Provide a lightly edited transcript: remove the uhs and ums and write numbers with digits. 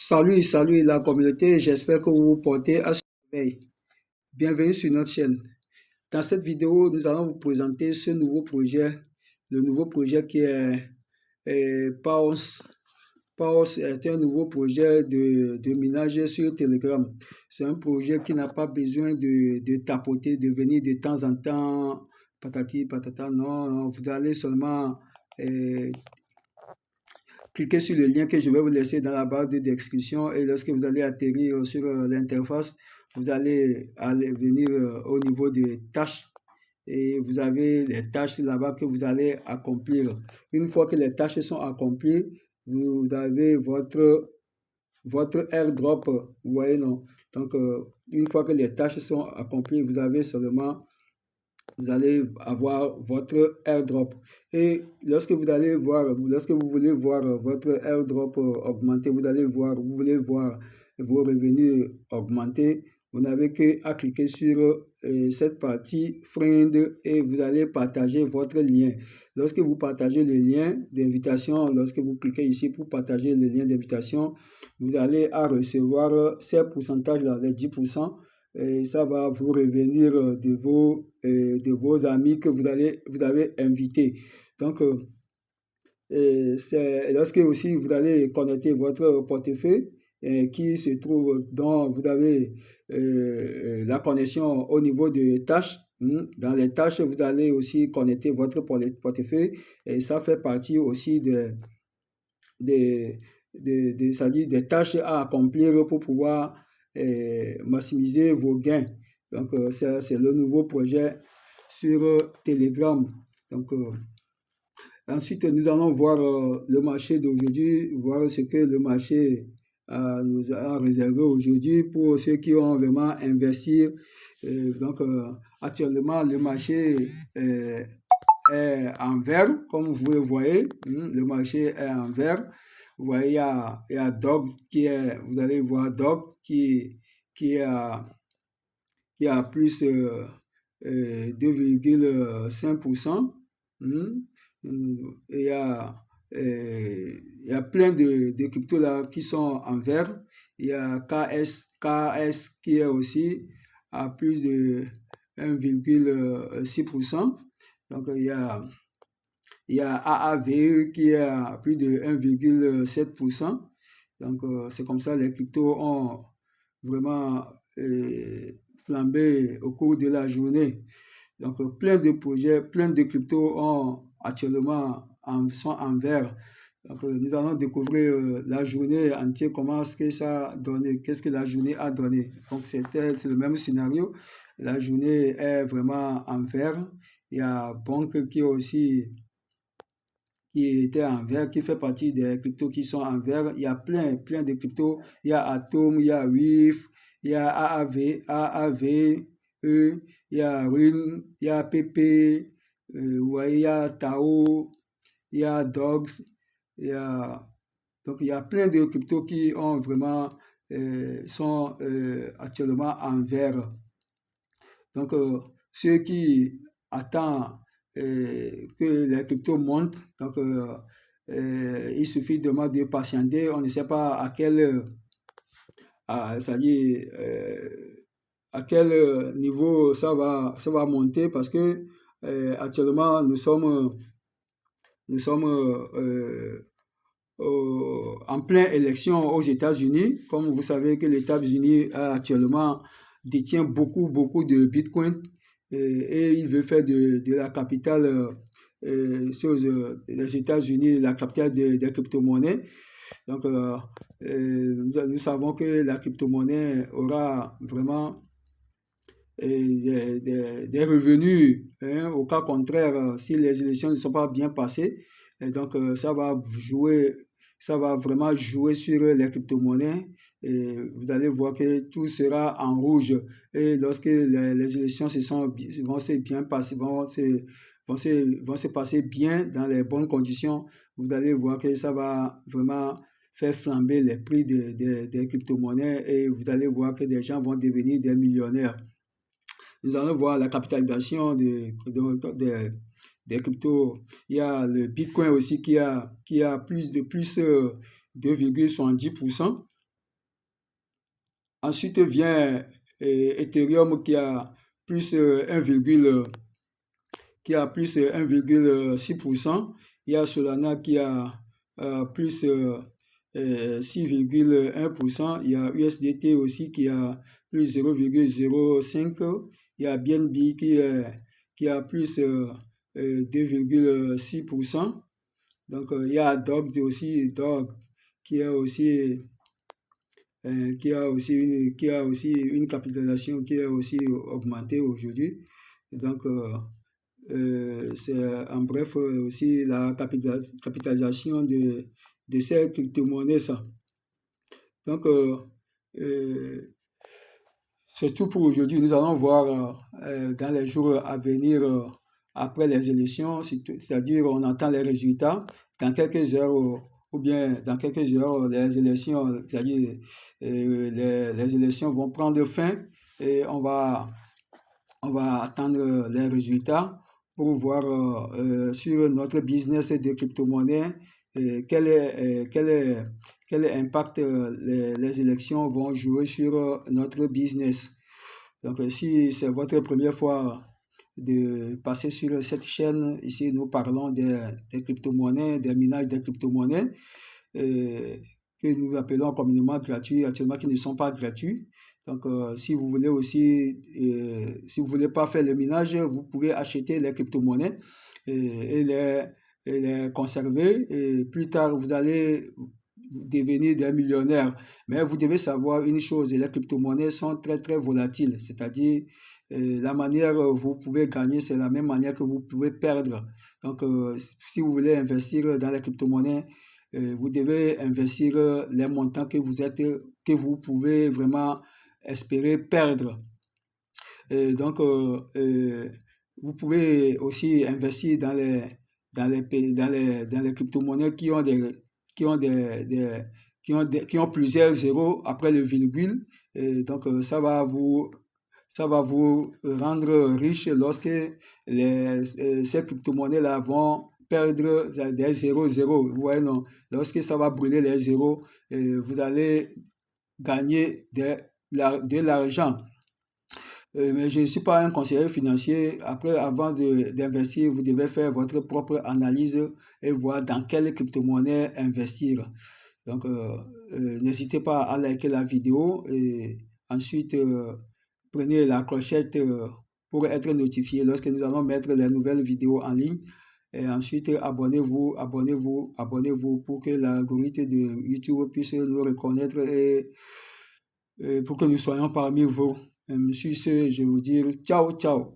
Salut la communauté, j'espère que vous vous portez à merveille. Bienvenue sur notre chaîne. Dans cette vidéo, nous allons vous présenter ce nouveau projet, le nouveau projet qui est Paos. Paos est un nouveau projet de minage sur Telegram. C'est un projet qui n'a pas besoin de tapoter, de venir de temps en temps, patati patata, non, vous allez seulement euh, cliquez sur le lien que je vais vous laisser dans la barre de description et lorsque vous allez atterrir sur l'interface, vous allez venir au niveau des tâches et vous avez les tâches là-bas que vous allez accomplir. Une fois que les tâches sont accomplies, vous avez votre airdrop, vous voyez non? Donc, une fois que les tâches sont accomplies, vous allez avoir votre airdrop. Et lorsque vous voulez voir votre airdrop augmenter, vous voulez voir vos revenus augmenter, vous n'avez qu'à cliquer sur cette partie friend et vous allez partager votre lien. Lorsque vous partagez le lien d'invitation, lorsque vous cliquez ici pour partager le lien d'invitation, vous allez à recevoir ces pourcentages là, les 10%. Et ça va vous revenir de vos amis que vous avez invités. Donc, c'est lorsque aussi vous allez connecter votre portefeuille qui se trouve dans, vous avez la connexion au niveau des tâches. Dans les tâches, vous allez aussi connecter votre portefeuille et ça fait partie aussi c'est-à-dire des tâches à accomplir pour pouvoir maximiser vos gains. Donc, c'est le nouveau projet sur Telegram. Donc, ensuite, nous allons voir le marché d'aujourd'hui, voir ce que le marché nous a réservé aujourd'hui pour ceux qui ont vraiment investi. Donc, actuellement, le marché est en vert, comme vous le voyez. Le marché est en vert. Vous voyez, il y a Dog vous allez voir Dog qui a plus 2,5%. Et il y a plein de cryptos là qui sont en vert. Il y a KS qui est aussi à plus de 1,6%. Donc, il y a AAVE qui est à plus de 1,7%. Donc, c'est comme ça les cryptos ont vraiment flambé au cours de la journée. Donc, plein de projets, plein de cryptos sont en vert. Donc, nous allons découvrir la journée entière, comment est-ce que ça a donné, qu'est-ce que la journée a donné. Donc, c'est le même scénario. La journée est vraiment en vert. Il y a Bonk qui était en vert, qui fait partie des cryptos qui sont en vert. Il y a plein de cryptos. Il y a Atom, il y a WIF, il y a AAVE, il y a RIN, il y a PP, ouais, il y a Tao, il y a Dogs, donc il y a plein de cryptos qui ont vraiment sont actuellement en vert. Donc ceux qui attendent que les cryptos montent, donc il suffit de patienter. On ne sait pas à quel à quel niveau ça va monter parce que actuellement nous sommes en pleine élection aux États-Unis. Comme vous savez que les États-Unis actuellement détient beaucoup de Bitcoin et il veut faire de la capitale des États-Unis la capitale des crypto-monnaies. Donc, nous savons que la crypto-monnaie aura vraiment des revenus. Au cas contraire, si les élections ne sont pas bien passées, et donc ça va vraiment jouer sur les crypto-monnaies. Et vous allez voir que tout sera en rouge. Et lorsque les élections vont se bien passer, vont se passer bien dans les bonnes conditions, vous allez voir que ça va vraiment faire flamber les prix des crypto-monnaies et vous allez voir que des gens vont devenir des millionnaires. Nous allons voir la capitalisation des cryptos. Il y a le Bitcoin aussi qui a plus 2,70%. Ensuite vient Ethereum qui a plus 1,6%. Il y a Solana qui a plus 6,1%. Il y a USDT aussi qui a plus 0,05. Il y a BNB qui a plus 2,6%. Donc, il y a Dog Dog qui a aussi, qui a aussi une capitalisation qui a aussi augmenté aujourd'hui. Et donc, c'est en bref aussi la capitalisation de ces crypto-monnaies, ça. Donc, c'est tout pour aujourd'hui. Nous allons voir dans les jours à venir, après les élections, c'est-à-dire on attend les résultats dans quelques heures ou bien dans quelques heures, les élections, c'est-à-dire les élections vont prendre fin et on va attendre les résultats pour voir sur notre business de crypto-monnaie quel impact les élections vont jouer sur notre business. Donc, si c'est votre première fois de passer sur cette chaîne, ici nous parlons des crypto-monnaies, des minages des crypto-monnaies que nous appelons communément gratuits, actuellement qui ne sont pas gratuits. Donc, si vous voulez aussi, si vous voulez pas faire le minage, vous pouvez acheter les crypto-monnaies et les conserver. Et plus tard, vous allez devenir des millionnaires. Mais vous devez savoir une chose, les crypto-monnaies sont très, très volatiles. C'est-à-dire, la manière vous pouvez gagner, c'est la même manière que vous pouvez perdre. Donc, si vous voulez investir dans les crypto-monnaies, vous devez investir les montants que vous pouvez vraiment espérer perdre. Donc, vous pouvez aussi investir dans les crypto-monnaies qui ont plusieurs zéros après le virgule. Et donc, ça va vous rendre riche lorsque ces crypto-monnaies-là vont perdre des zéros. Vous voyez, non? Lorsque ça va brûler les zéros, vous allez gagner de l'argent. Mais je ne suis pas un conseiller financier. Après, avant d'investir, vous devez faire votre propre analyse et voir dans quelle crypto-monnaie investir. Donc, n'hésitez pas à liker la vidéo et ensuite, prenez la clochette pour être notifié lorsque nous allons mettre les nouvelles vidéos en ligne. Et ensuite, abonnez-vous pour que l'algorithme de YouTube puisse nous reconnaître et pour que nous soyons parmi vous. Sur ce, je vous dis ciao, ciao.